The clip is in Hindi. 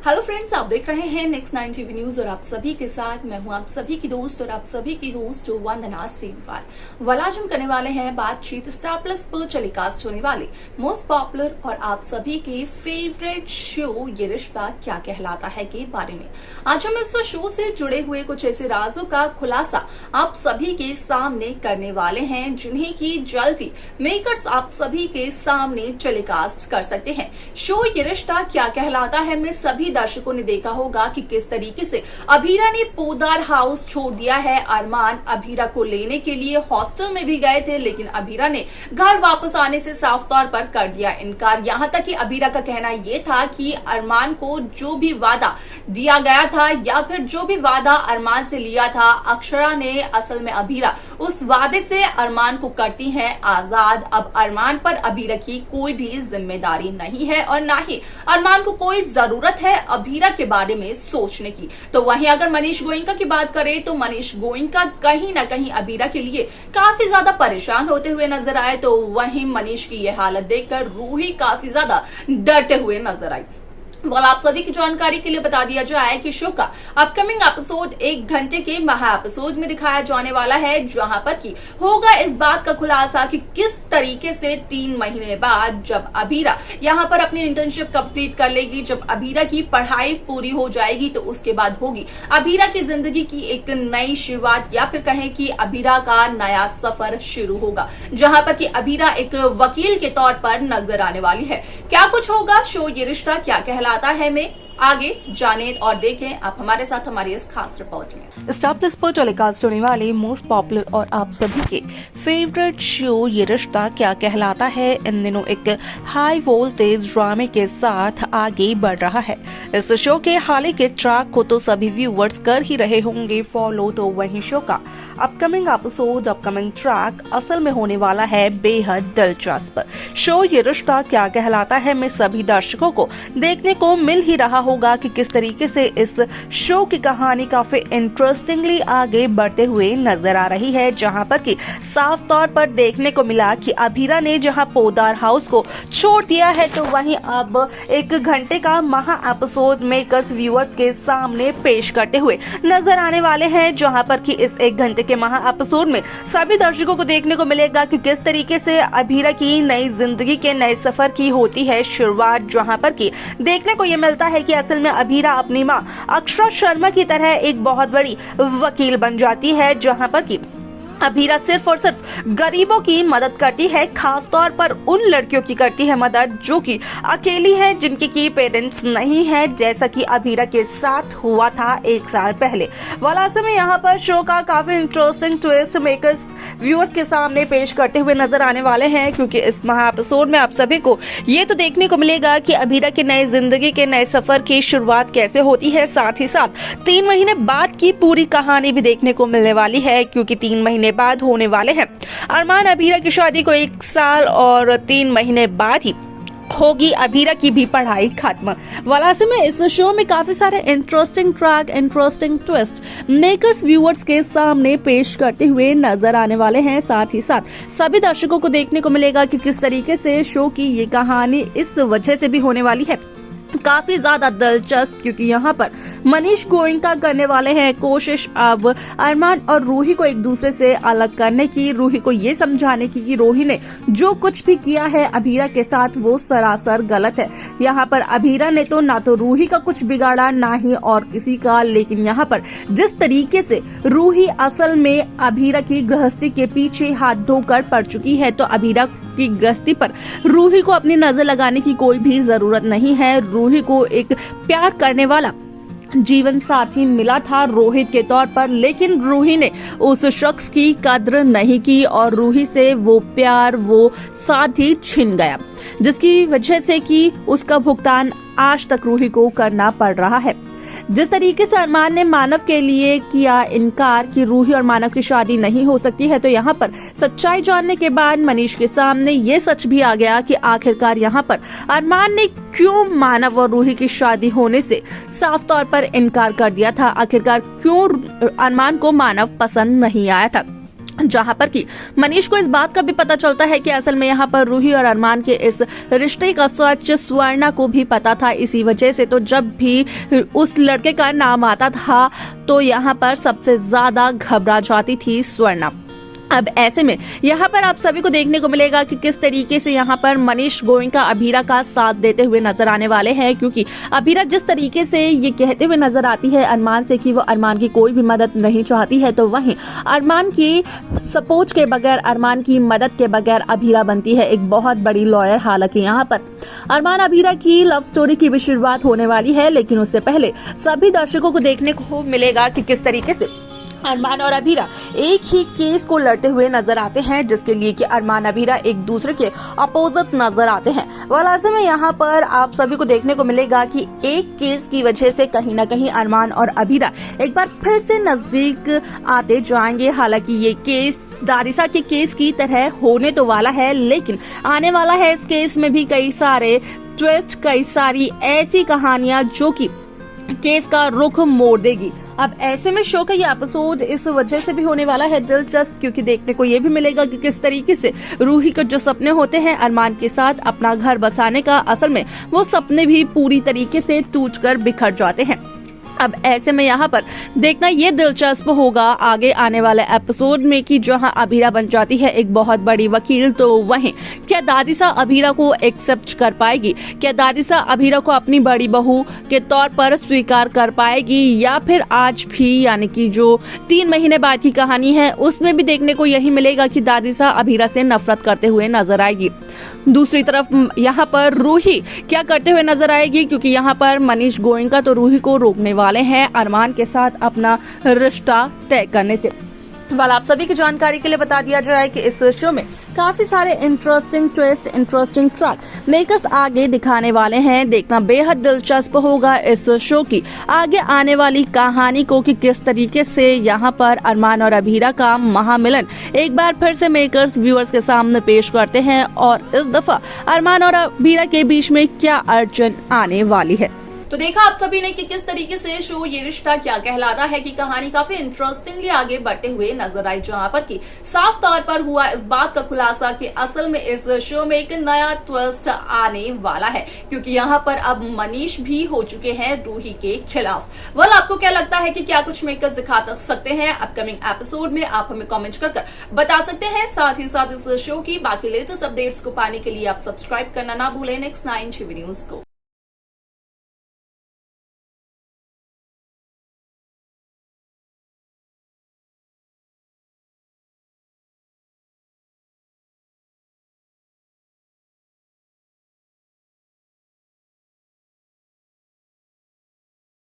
हेलो फ्रेंड्स, आप देख रहे हैं नेक्स्ट 9 टीवी न्यूज और आप सभी के साथ मैं हूं आप सभी की दोस्त और आप सभी की होस्ट वंदना सेमवाल। वाल आज हम करने वाले हैं बातचीत स्टार प्लस पर टेलीकास्ट होने वाले मोस्ट पॉपुलर और आप सभी के फेवरेट शो ये रिश्ता क्या कहलाता है के बारे में। आज हम इस शो से जुड़े हुए कुछ ऐसे राजों का खुलासा आप सभी के सामने करने वाले हैं जिन्हें की जल्दी मेकर्स आप सभी के सामने टेलीकास्ट कर सकते हैं। शो ये रिश्ता क्या कहलाता है में सभी दर्शकों ने देखा होगा कि किस तरीके से अभीरा ने पोदार हाउस छोड़ दिया है। अरमान अभीरा को लेने के लिए हॉस्टल में भी गए थे, लेकिन अभीरा ने घर वापस आने से साफ तौर पर कर दिया इनकार। यहां तक कि अभीरा का कहना यह था कि अरमान को जो भी वादा दिया गया था या फिर जो भी वादा अरमान से लिया था, अक्षरा ने असल में अभीरा उस वादे से अरमान को करती है आजाद। अब अरमान पर अभीरा की कोई भी जिम्मेदारी नहीं है और ना ही अरमान को कोई जरूरत है अभीरा के बारे में सोचने की। तो वहीं अगर मनीष गोयनका की बात करें तो मनीष गोयनका कहीं ना कहीं अभीरा के लिए काफी ज्यादा परेशान होते हुए नजर आए। तो वहीं मनीष की यह हालत देखकर रूही काफी ज्यादा डरते हुए नजर आई। आप सभी की जानकारी के लिए बता दिया जाए कि शो का अपकमिंग एपिसोड 1 घंटे के महा एपिसोड में दिखाया जाने वाला है, जहां पर की होगा इस बात का खुलासा कि किस तरीके से 3 महीने बाद जब अभीरा यहां पर अपनी इंटर्नशिप कंप्लीट कर लेगी, जब अभीरा की पढ़ाई पूरी हो जाएगी तो उसके बाद होगी अभीरा की जिंदगी की एक नई शुरुआत या फिर कहें कि अभीरा का नया सफर शुरू होगा, जहां पर की अभीरा एक वकील के तौर पर नजर आने वाली है। क्या कुछ होगा शो ये रिश्ता क्या कहलाता है में आगे जाने और देखें आप हमारे साथ हमारी इस खास रिपोर्ट में। स्टार प्लस पर टेलीकास्ट होने वाले मोस्ट पॉपुलर और आप सभी के फेवरेट शो ये रिश्ता क्या कहलाता है इन दिनों एक हाई वोल्टेज ड्रामे के साथ आगे बढ़ रहा है। इस शो के हाल ही के ट्रैक को तो सभी व्यूअर्स कर ही रहे होंगे फॉलो, तो वहीं शो का अपकमिंग एपिसोड अपकमिंग ट्रैक असल में होने वाला है बेहद दिलचस्प। शो ये रिश्ता क्या कहलाता है में सभी दर्शकों को देखने को मिल ही रहा होगा कि किस तरीके से इस शो की कहानी काफी इंटरेस्टिंगली आगे बढ़ते हुए नजर आ रही है, जहां पर कि साफ तौर पर देखने को मिला कि अभीरा ने जहां पोदार हाउस को छोड़ दिया है तो वहीं अब 1 घंटे का महा एपिसोड मेकर्स व्यूअर्स के सामने पेश करते हुए नजर आने वाले हैं, जहां पर कि इस 1 घंटे के महा एपिसोड में सभी दर्शकों को देखने को मिलेगा कि किस तरीके से अभीरा की नई जिंदगी के नए सफर की होती है शुरुआत, जहां पर कि देखने को यह मिलता है कि असल में अभीरा अपनी मां अक्षरा शर्मा की तरह एक बहुत बड़ी वकील बन जाती है, जहां पर कि अभीरा सिर्फ और सिर्फ गरीबों की मदद करती है, खास तौर पर उन लड़कियों की करती है मदद जो कि अकेली है, जिनके की पेरेंट्स नहीं है, जैसा कि अभीरा के साथ हुआ था 1 साल पहले। वाला में यहाँ पर शो का काफी इंटरेस्टिंग ट्विस्ट मेकर्स व्यूअर्स के सामने पेश करते हुए नजर आने वाले हैं, क्योंकि इस महा एपिसोड में आप सभी को ये तो देखने को मिलेगा कि अभीरा के नए जिंदगी के नए सफर की शुरुआत कैसे होती है, साथ ही साथ 3 महीने बाद की पूरी कहानी भी देखने को मिलने वाली है, क्योंकि 3 महीने बाद होने वाले हैं अरमान अभीरा की शादी को 1 साल और 3 महीने बाद ही होगी अभीरा की भी पढ़ाई खत्म। वलासे में इस शो में काफी सारे interesting track interesting twist makers viewers के सामने पेश करते हुए नजर आने वाले हैं। साथ ही साथ सभी दर्शकों को देखने को मिलेगा कि किस तरीके से शो की ये कहानी इस वजह से भी होने वाली है काफी ज्यादा दिलचस्प, क्योंकि यहाँ पर मनीष गोयनका करने वाले हैं कोशिश अब अरमान और रूही को एक दूसरे से अलग करने की, रूही को ये समझाने की कि रूही ने जो कुछ भी किया है अभीरा के साथ वो सरासर गलत है। यहाँ पर अभीरा ने तो ना तो रूही का कुछ बिगाड़ा ना ही और किसी का, लेकिन यहाँ पर जिस तरीके से रूही असल में अभीरा की गृहस्थी के पीछे हाथ धोकर पड़ चुकी है, तो अभीरा की गृहस्थी पर रूही को अपनी नजर लगाने की कोई भी जरूरत नहीं है। रूही को एक प्यार करने वाला जीवन साथी मिला था रोहित के तौर पर, लेकिन रूही ने उस शख्स की कद्र नहीं की और रूही से वो प्यार वो साथी छिन गया, जिसकी वजह से कि उसका भुगतान आज तक रूही को करना पड़ रहा है। जिस तरीके से अरमान ने मानव के लिए किया इनकार कि रूही और मानव की शादी नहीं हो सकती है, तो यहाँ पर सच्चाई जानने के बाद मनीष के सामने ये सच भी आ गया कि आखिरकार यहाँ पर अरमान ने क्यों मानव और रूही की शादी होने से साफ तौर पर इनकार कर दिया था। आखिरकार क्यों अरमान को मानव पसंद नहीं आया था। जहां पर कि मनीष को इस बात का भी पता चलता है कि असल में यहाँ पर रूही और अरमान के इस रिश्ते का सच स्वर्णा को भी पता था। इसी वजह से तो जब भी उस लड़के का नाम आता था तो यहाँ पर सबसे ज्यादा घबरा जाती थी स्वर्णा। अब ऐसे में यहाँ पर आप सभी को देखने को मिलेगा कि किस तरीके से यहाँ पर मनीष गोयनका अभीरा का साथ देते हुए नजर आने वाले हैं, क्योंकि अभीरा जिस तरीके से ये कहते हुए नजर आती है अरमान से कि वो अरमान की कोई भी मदद नहीं चाहती है, तो वहीं अरमान की सपोर्ट के बगैर, अरमान की मदद के बगैर अभीरा बनती है एक बहुत बड़ी लॉयर। हालांकि यहाँ पर अरमान अभीरा की लव स्टोरी की भी शुरुआत होने वाली है, लेकिन उससे पहले सभी दर्शकों को देखने को मिलेगा कि किस तरीके से अरमान और अभीरा एक ही केस को लड़ते हुए नजर आते हैं, जिसके लिए कि अरमान अभीरा एक दूसरे के अपोजिट नजर आते हैं। वाल ऐसे में यहाँ पर आप सभी को देखने को मिलेगा कि एक केस की वजह से कहीं ना कहीं अरमान और अभीरा एक बार फिर से नजदीक आते जाएंगे। हालांकि ये केस दारिसा के केस की तरह होने तो वाला है, लेकिन आने वाला है इस केस में भी कई सारे ट्विस्ट, कई सारी ऐसी कहानियां जो कि केस का रुख मोड़ देगी। अब ऐसे में शो का ये एपिसोड इस वजह से भी होने वाला है दिलचस्प, क्योंकि देखने को ये भी मिलेगा कि किस तरीके से रूही को जो सपने होते हैं अरमान के साथ अपना घर बसाने का, असल में वो सपने भी पूरी तरीके से टूटकर बिखर जाते हैं। अब ऐसे में यहाँ पर देखना ये दिलचस्प होगा आगे आने वाले एपिसोड में कि जहाँ अभीरा बन जाती है एक बहुत बड़ी वकील, तो वहीं क्या दादिसा अभीरा को एक्सेप्ट कर पाएगी? क्या दादिसा अभीरा को अपनी बड़ी बहू के तौर पर स्वीकार कर पाएगी, या फिर आज भी यानी कि जो 3 महीने बाद की कहानी है उसमें भी देखने को यही मिलेगा कि दादिसा अभीरा से नफरत करते हुए नजर आएगी। दूसरी तरफ यहाँ पर रूही क्या करते हुए नजर आएगी, क्योंकि यहाँ पर मनीष गोयनका तो रूही को रोकने वाले हैं अरमान के साथ अपना रिश्ता तय करने से। वाल आप सभी की जानकारी के लिए बता दिया जाए कि इस शो में काफी सारे interesting twist, interesting track makers आगे दिखाने वाले हैं। देखना बेहद दिलचस्प होगा इस शो की आगे आने वाली कहानी को कि किस तरीके से यहाँ पर अरमान और अभीरा का महामिलन एक बार फिर से मेकर्स व्यूअर्स के सामने पेश करते हैं, और इस दफा अरमान और अभीरा के बीच में क्या अड़चन आने वाली है। तो देखा आप सभी ने कि किस तरीके से शो ये रिश्ता क्या कहलाता है कि कहानी काफी इंटरेस्टिंगली आगे बढ़ते हुए नजर आई, जहां पर कि साफ तौर पर हुआ इस बात का खुलासा कि असल में इस शो में एक नया ट्विस्ट आने वाला है, क्योंकि यहाँ पर अब मनीष भी हो चुके हैं रूही के खिलाफ। वल आपको क्या लगता है कि क्या कुछ मेकर्स दिखा सकते हैं अपकमिंग एपिसोड में? आप हमें कॉमेंट कर बता सकते हैं। साथ ही साथ इस शो की बाकी लेटेस्ट अपडेट्स को पाने के लिए आप सब्सक्राइब करना ना भूलें Next 9 टीवी न्यूज को।